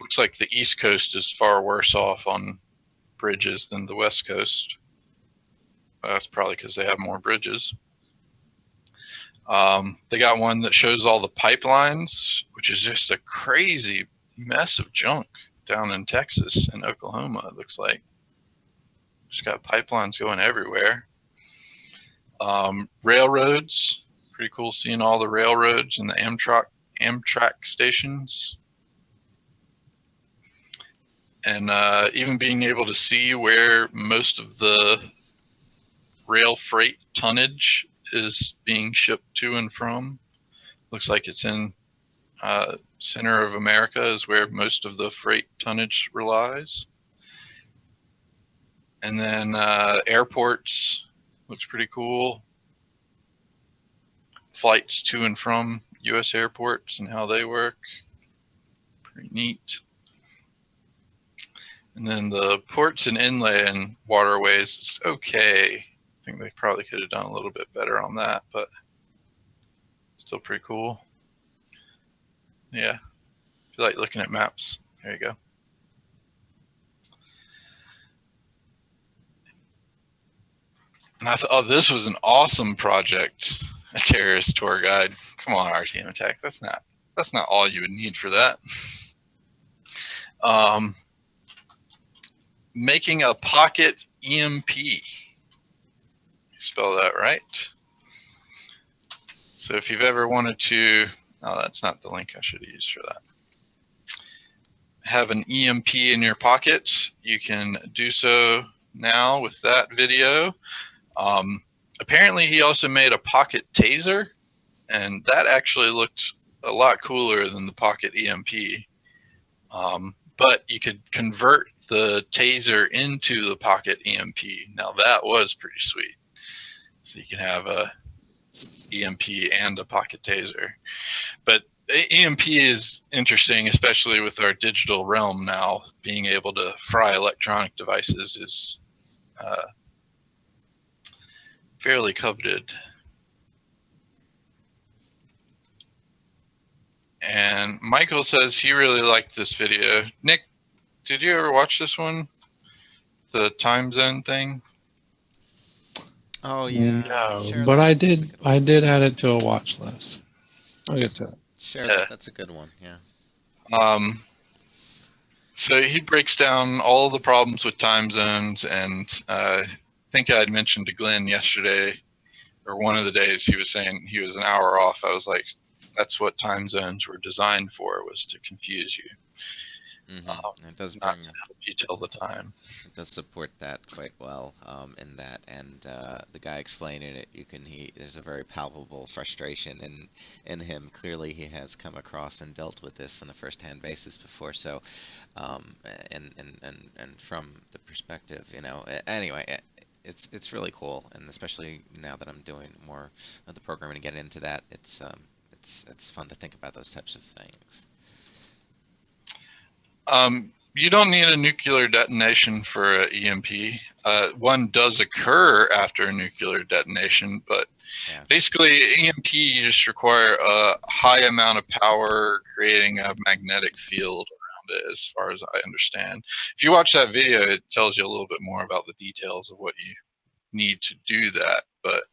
looks like the East Coast is far worse off on bridges than the West Coast. That's probably because they have more bridges. They got one that shows all the pipelines, which is just a crazy mess of junk down in Texas and Oklahoma, it looks like. Just got pipelines going everywhere. Railroads, pretty cool seeing all the railroads and the Amtrak stations. And even being able to see where most of the rail freight tonnage is being shipped to and from. Looks like it's in center of America is where most of the freight tonnage relies. And then airports, looks pretty cool. Flights to and from U.S. airports and how they work. Pretty neat. And then the ports and inland waterways, it's okay. I think they probably could have done a little bit better on that, but still pretty cool. Yeah, if you like looking at maps, there you go. And I thought, oh, this was an awesome project. A terrorist tour guide. Come on, RTM Attack. That's not all you would need for that. Making a pocket EMP. Spell that right. So if you've ever wanted to, oh, that's not the link I should have used for that. Have an EMP in your pocket, you can do so now with that video. Apparently he also made a pocket taser, and that actually looked a lot cooler than the pocket EMP. But you could convert the taser into the pocket EMP. Now that was pretty sweet. So you can have a EMP and a pocket taser. But EMP is interesting, especially with our digital realm now. Being able to fry electronic devices is fairly coveted. And Michael says he really liked this video. Nick, did you ever watch this one? The time zone thing? Oh yeah. No, but I did add it to a watch list. I'll get to it. Share that. That's a good one. Yeah. So he breaks down all the problems with time zones, and I think I had mentioned to Glenn yesterday, or one of the days, he was saying he was an hour off. I was like, that's what time zones were designed for, was to confuse you. It does not to help you tell the time. It does support that quite well in that, and the guy explaining it, there's a very palpable frustration in him. Clearly, he has come across and dealt with this on a first-hand basis before. So, and from the perspective, anyway. It's really cool, and especially now that I'm doing more of the programming and getting into that, it's fun to think about those types of things. You don't need a nuclear detonation for an EMP. One does occur after a nuclear detonation, but basically EMP, you just require a high amount of power creating a magnetic field around it, as far as I understand. If you watch that video, it tells you a little bit more about the details of what you need to do that. But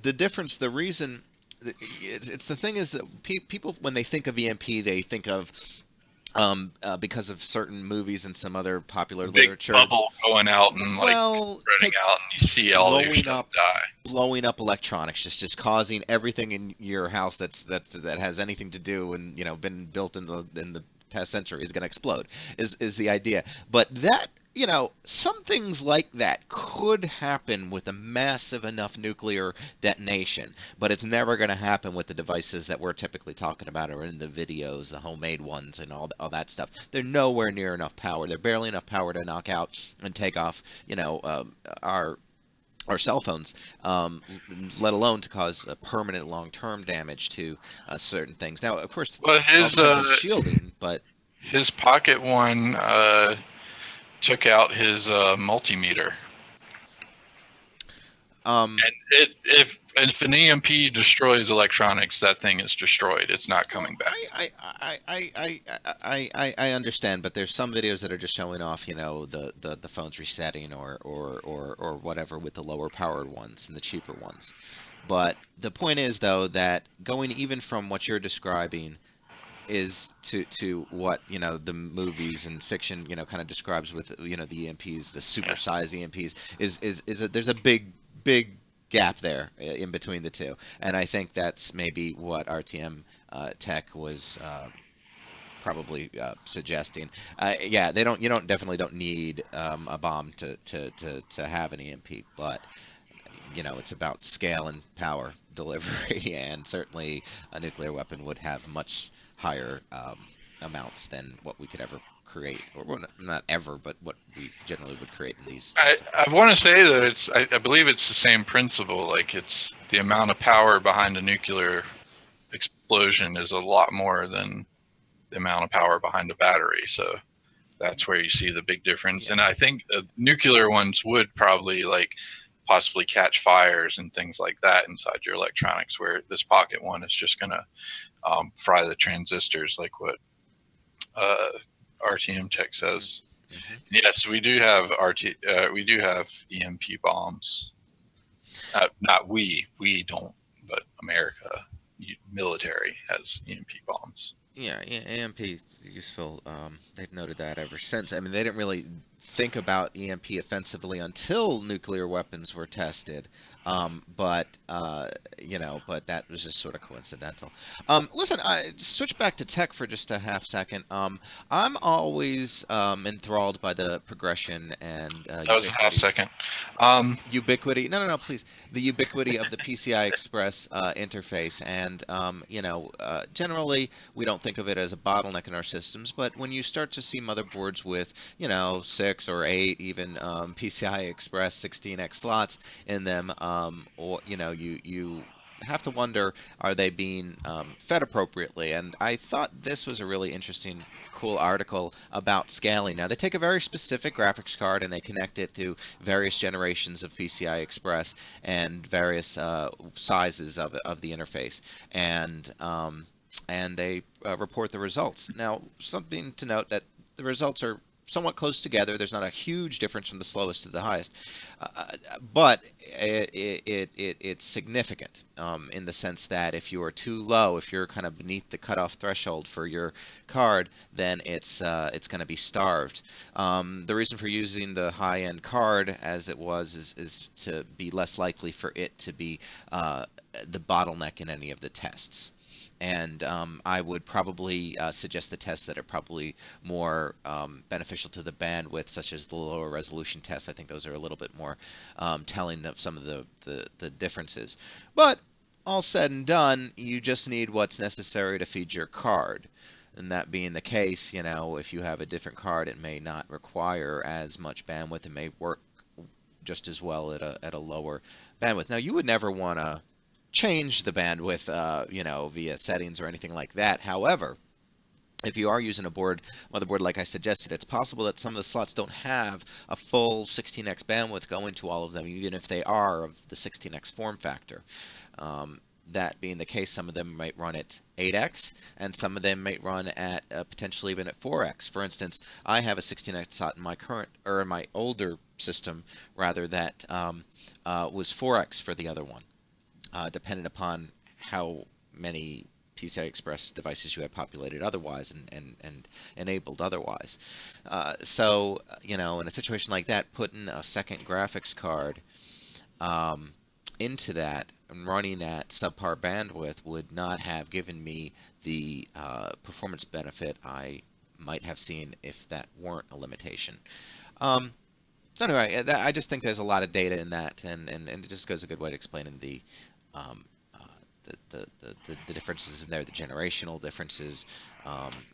the difference, the reason, it's the thing is that people, when they think of EMP, they think of because of certain movies and some other popular literature. Big bubble going out and spreading out, and you see all your stuff die. Blowing up electronics, just causing everything in your house that has anything to do and been built in the past century is going to explode. Is the idea, but that. Some things like that could happen with a massive enough nuclear detonation, but it's never going to happen with the devices that we're typically talking about or in the videos, the homemade ones and all that stuff. They're nowhere near enough power. They're barely enough power to knock out and take off, our cell phones, let alone to cause permanent long-term damage to certain things. Now, of course, his shielding, but his pocket one took out his multimeter. And if If an EMP destroys electronics, that thing is destroyed. It's not Well, coming back. I understand, but there's some videos that are just showing off, the phone's resetting or whatever with the lower powered ones and the cheaper ones. But the point is, though, that going even from what you're describing is to what the movies and fiction kind of describes with the EMPs, the Yeah. supersize EMPs is there's a big gap there in between the two, and I think that's maybe what RTM Tech was probably suggesting. Yeah, definitely don't need a bomb to have an EMP, but it's about scale and power delivery, and certainly a nuclear weapon would have much higher amounts than what we could ever create, or well, not ever, but what we generally would create in these. I want to say that I believe it's the same principle. Like, it's the amount of power behind a nuclear explosion is a lot more than the amount of power behind a battery. So that's where you see the big difference. Yeah. And I think nuclear ones would probably possibly catch fires and things like that inside your electronics, where this pocket one is just going to fry the transistors, like what RTM Tech says. Mm-hmm. Yes, we do have we do have EMP bombs. Not we don't, but America military has EMP bombs. Yeah, EMP is useful. They've noted that ever since. I mean, they didn't really think about EMP offensively until nuclear weapons were tested. But but that was just sort of coincidental. Listen, I switch back to tech for just a half second. I'm always enthralled by the progression and That was a half second. ubiquity. No, please. The ubiquity of the PCI Express interface, and generally we don't think of it as a bottleneck in our systems, but when you start to see motherboards with 6 or 8 even PCI Express 16x slots in them, or you have to wonder, are they being fed appropriately? And I thought this was a really interesting, cool article about scaling. Now, they take a very specific graphics card and they connect it to various generations of PCI Express and various sizes of the interface, and they report the results. Now, something to note, that the results are somewhat close together. There's not a huge difference from the slowest to the highest, but it's significant in the sense that if you are too low, if you're kind of beneath the cutoff threshold for your card, then it's going to be starved. The reason for using the high-end card, as it was, is to be less likely for it to be the bottleneck in any of the tests. And I would probably suggest the tests that are probably more beneficial to the bandwidth, such as the lower resolution tests. I think those are a little bit more telling of some of the differences. But all said and done, you just need what's necessary to feed your card. And that being the case, if you have a different card, it may not require as much bandwidth. It may work just as well at a lower bandwidth. Now, you would never want to change the bandwidth, via settings or anything like that. However, if you are using a motherboard like I suggested, it's possible that some of the slots don't have a full 16x bandwidth going to all of them, even if they are of the 16x form factor. That being the case, some of them might run at 8x, and some of them might run at potentially even at 4x. For instance, I have a 16x slot in my older system, rather, that was 4x for the other one. Dependent upon how many PCI Express devices you have populated otherwise and enabled otherwise. So, in a situation like that, putting a second graphics card into that and running at subpar bandwidth would not have given me the performance benefit I might have seen if that weren't a limitation. So anyway, I just think there's a lot of data in that, and it just goes a good way to explaining the differences in there, the generational differences,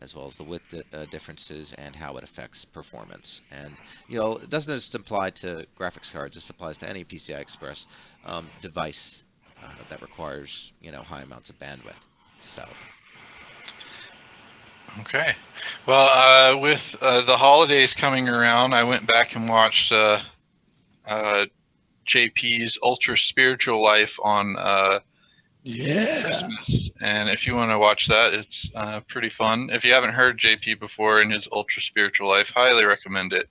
as well as the width differences, and how it affects performance. And it doesn't just apply to graphics cards; this applies to any PCI Express device that requires high amounts of bandwidth. So. Okay. Well, with the holidays coming around, I went back and watched JP's Ultra Spiritual Life on Yeah. Christmas, and if you want to watch that, it's pretty fun. If you haven't heard JP before in his Ultra Spiritual Life, highly recommend it.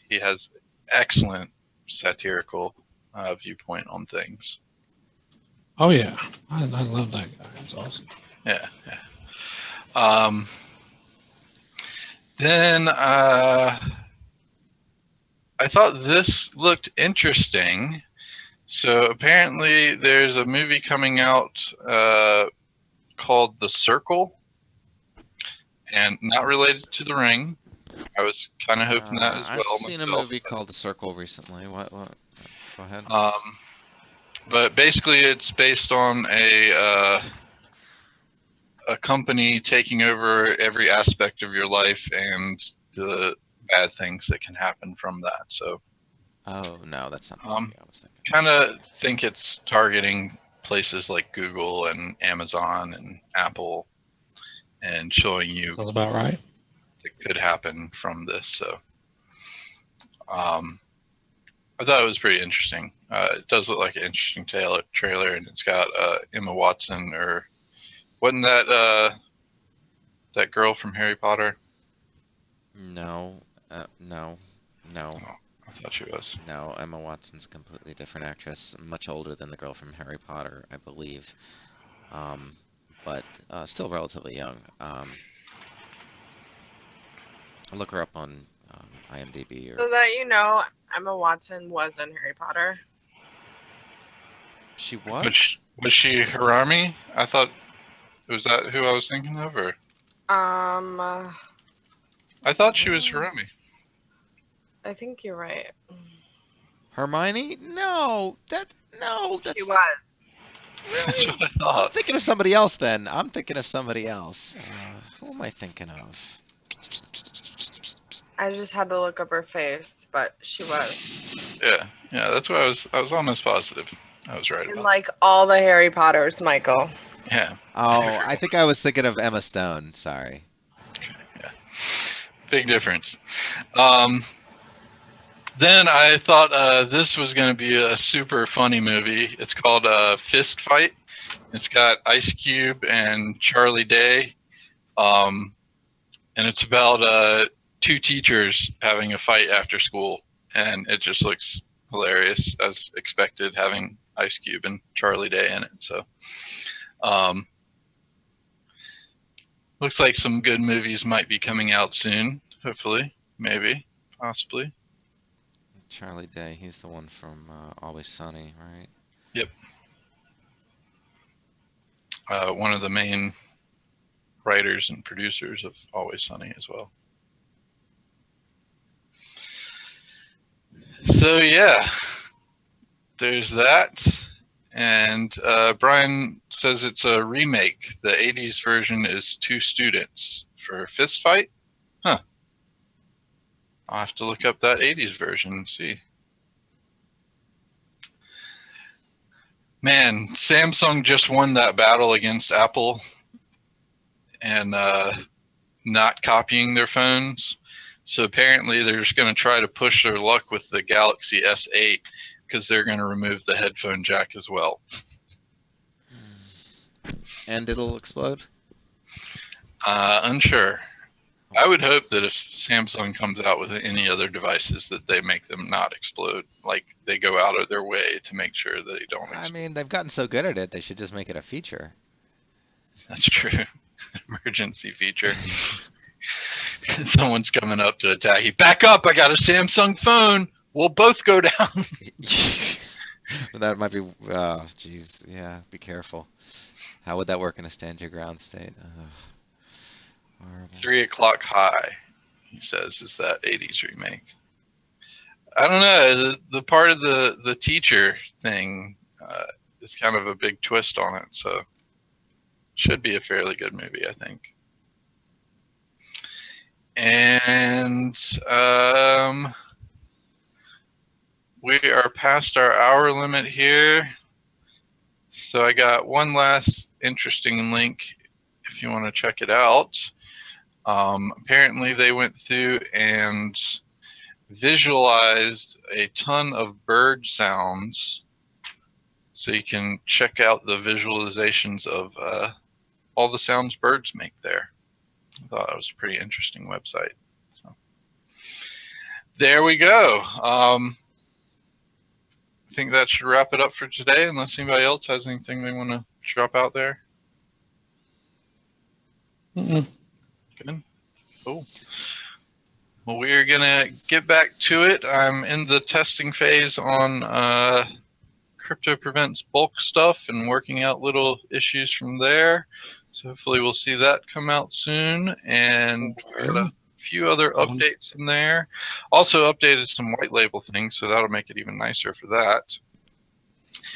He has excellent satirical viewpoint on things. Oh yeah, I love that guy. He's awesome. Yeah. Then I thought this looked interesting. So apparently there's a movie coming out called The Circle, and not related to The Ring. I was kind of hoping that as I've well seen a myself. movie called The Circle recently. What? Go ahead. But basically it's based on a company taking over every aspect of your life and the bad things that can happen from that. So Oh no, that's not the movie I was thinking. kind of think it's targeting places like Google and Amazon and Apple and showing you Sounds about right. that could happen from this. So I thought it was pretty interesting. It does look like an interesting trailer, and it's got Emma Watson, or wasn't that that girl from Harry Potter? No. No. Oh, I thought she was. No, Emma Watson's a completely different actress, much older than the girl from Harry Potter, I believe. But still relatively young. I'll look her up on IMDb So or that you know, Emma Watson was in Harry Potter. she was? Was she Harami? I thought, was that who I was thinking of, or I I thought she was Harami. think you're right. Hermione? No, that's She was. That's really. what I I'm thought. thinking of somebody else then. I'm thinking of somebody else. Who am I thinking of? I just had to look up her face, but she was. Yeah, that's what I was almost positive. I was right In about. like all the Harry Potters, Michael. Yeah. Oh, I think I was thinking of Emma Stone. Sorry. Yeah. Big difference. Then I thought this was going to be a super funny movie. It's called Fist Fight. It's got Ice Cube and Charlie Day. And it's about two teachers having a fight after school. And it just looks hilarious, as expected, having Ice Cube and Charlie Day in it. So looks like some good movies might be coming out soon. Hopefully. Maybe. Possibly. Charlie Day, he's the one from Always Sunny, right? Yep. One of the main writers and producers of Always Sunny as well. So yeah, there's that. And Brian says it's a remake. The 80s version is two students for Fist Fight. Huh. I'll have to look up that 80s version and see. Man, Samsung just won that battle against Apple and not copying their phones. So apparently they're just going to try to push their luck with the Galaxy S8 because they're going to remove the headphone jack as well. And it'll explode? Unsure. I would hope that if Samsung comes out with any other devices that they make them not explode. Like they go out of their way to make sure that they don't explode. I mean, they've gotten so good at it, they should just make it a feature. That's true. Emergency feature. Someone's coming up to attack you. Back up! I got a Samsung phone. We'll both go down. That might be, geez, yeah, be careful. How would that work in a stand your ground state? Horrible. 3 o'clock high, he says, is that 80s remake. I don't know. The part of the teacher thing is kind of a big twist on it, so should be a fairly good movie, I think. And we are past our hour limit here. So I got one last interesting link if you want to check it out. Apparently they went through and visualized a ton of bird sounds, so you can check out the visualizations of all the sounds birds make there. I thought that was a pretty interesting website. So there we go. I think that should wrap it up for today, unless anybody else has anything they want to drop out there. Mm-mm. Good. Cool. Well, we're going to get back to it. I'm in the testing phase on Crypto Prevent's bulk stuff and working out little issues from there. So hopefully we'll see that come out soon. And we got a few other updates in there. Also updated some white label things, so that'll make it even nicer for that.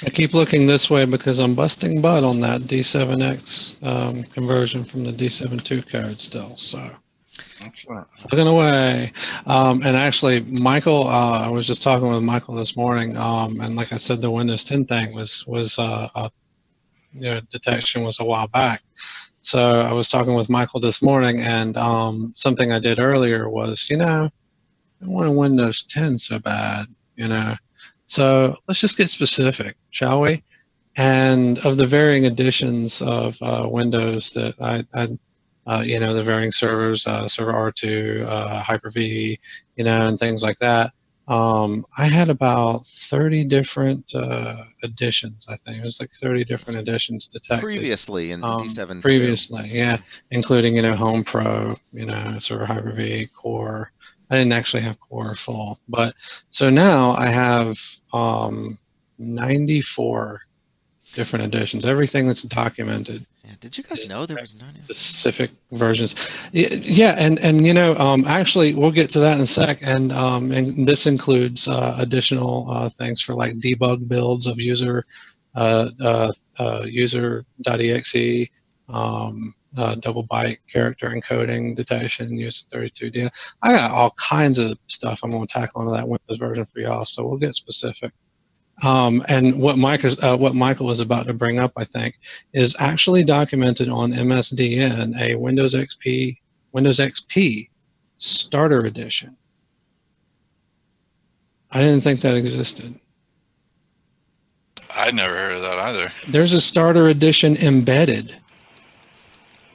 I keep looking this way because I'm busting butt on that D7X conversion from the D7.2 code still. So Excellent. looking away. And actually, Michael, I was just talking with Michael this morning, and like I said, the Windows 10 thing was detection was a while back. So I was talking with Michael this morning, and something I did earlier was, I want a Windows 10 so bad, So let's just get specific, shall we? And of the varying editions of Windows that the varying servers, server R2, Hyper-V, and things like that, I had about 30 different editions, I think. It was like 30 different editions detected. Previously in D7.2. Previously, yeah, including, Home Pro, server Hyper-V, Core. I didn't actually have Core full, but so now I have 94 different editions. Everything that's documented. Yeah, did you guys know there was 94 specific versions? Yeah, and actually we'll get to that in a sec. And this includes additional things for like debug builds of user user.exe. Double byte character encoding detection, use 32D. I got all kinds of stuff I'm going to tackle into that Windows version for y'all, so we'll get specific. And what Michael was about to bring up, I think, is actually documented on MSDN, a Windows XP Starter Edition. I didn't think that existed. I'd never heard of that either. There's a Starter Edition embedded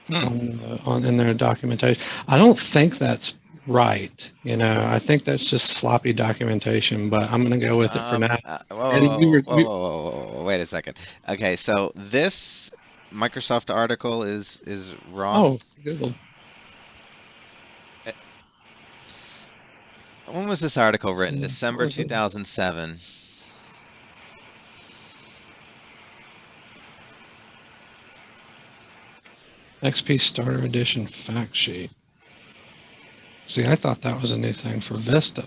in their documentation. I don't think that's right. I think that's just sloppy documentation, but I'm going to go with it for now. Whoa, wait a second. Okay, so this Microsoft article is wrong. Oh, Google. When was this article written? December 2007. XP Starter Edition fact sheet. See, I thought that was a new thing for Vista.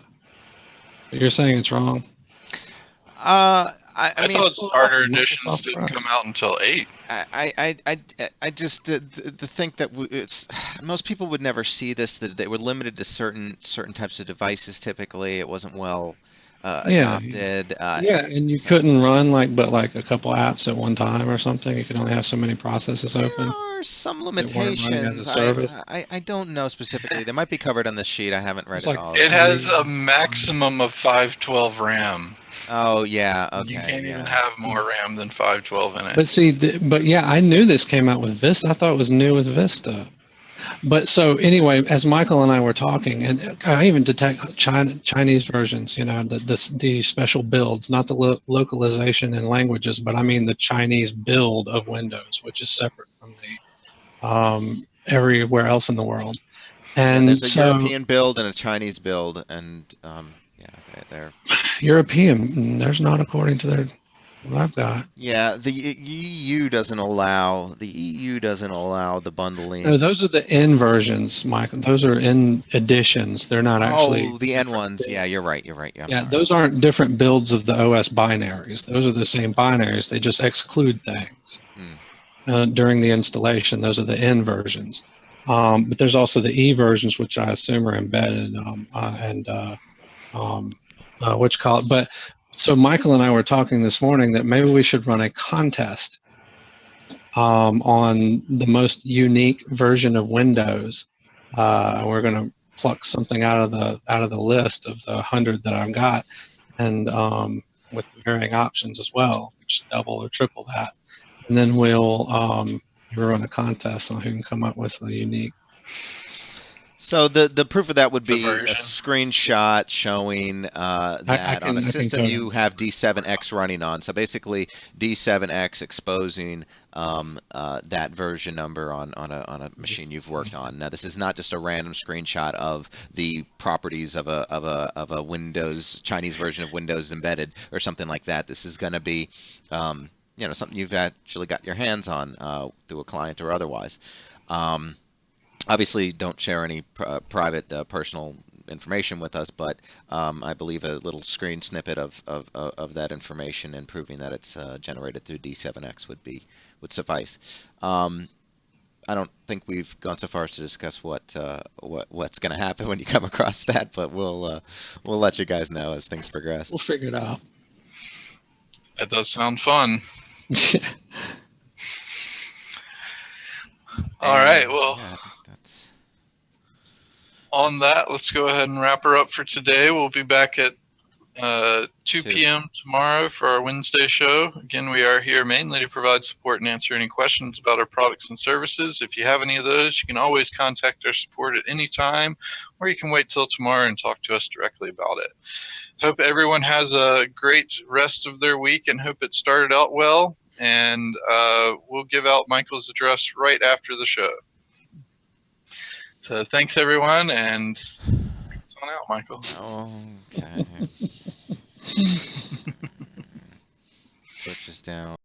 But you're saying it's wrong? I mean, thought Starter Editions didn't come out until 8. I just to think that it's most people would never see this. That they were limited to certain types of devices. Typically, it wasn't well adopted. And you couldn't run like a couple apps at one time or something. You could only have so many processes open. There are some limitations. I don't know specifically. They might be covered on this sheet. I haven't read it all. It has a maximum of 512 RAM. Oh yeah, okay. You can't even have more RAM than 512 in it. But see, I knew this came out with Vista. I thought it was new with Vista. But so anyway, as Michael and I were talking, and I even detect Chinese versions, the special builds, not the localization in languages, but I mean the Chinese build of Windows, which is separate from the everywhere else in the world. And there's a European build and a Chinese build, and they're European. There's not according to what I've got. Yeah, the EU doesn't allow the bundling. No, those are the N versions, Michael. Those are N editions. They're not actually. Oh, the N ones. Yeah, you're right. Yeah, those aren't different builds of the OS binaries. Those are the same binaries. They just exclude things during the installation. Those are the N versions. But there's also the E versions, which I assume are embedded But so Michael and I were talking this morning that maybe we should run a contest on the most unique version of Windows. We're going to pluck something out of the list of the 100 that I've got, and with the varying options as well, which double or triple that, and then we'll run a contest on who can come up with a unique. So the proof of that would The be a version. screenshot showing that on a system you have D7X running on. So basically D7X exposing that version number on a machine you've worked on. Now this is not just a random screenshot of the properties of a Windows Chinese version of Windows embedded or something like that. This is going to be something you've actually got your hands on through a client or otherwise. Obviously, don't share any private personal information with us, but I believe a little screen snippet of that information and proving that it's generated through D7X would suffice. I don't think we've gone so far as to discuss what's going to happen when you come across that, but we'll let you guys know as things progress. We'll figure it out. That does sound fun. All right, well, yeah, I think that's... on that, let's go ahead and wrap her up for today. We'll be back at 2 p.m. tomorrow for our Wednesday show. Again, we are here mainly to provide support and answer any questions about our products and services. If you have any of those, you can always contact our support at any time, or you can wait till tomorrow and talk to us directly about it. Hope everyone has a great rest of their week and hope it started out well. And we'll give out Michael's address right after the show. So thanks, everyone, and it's on out, Michael. Okay. Twitch is down.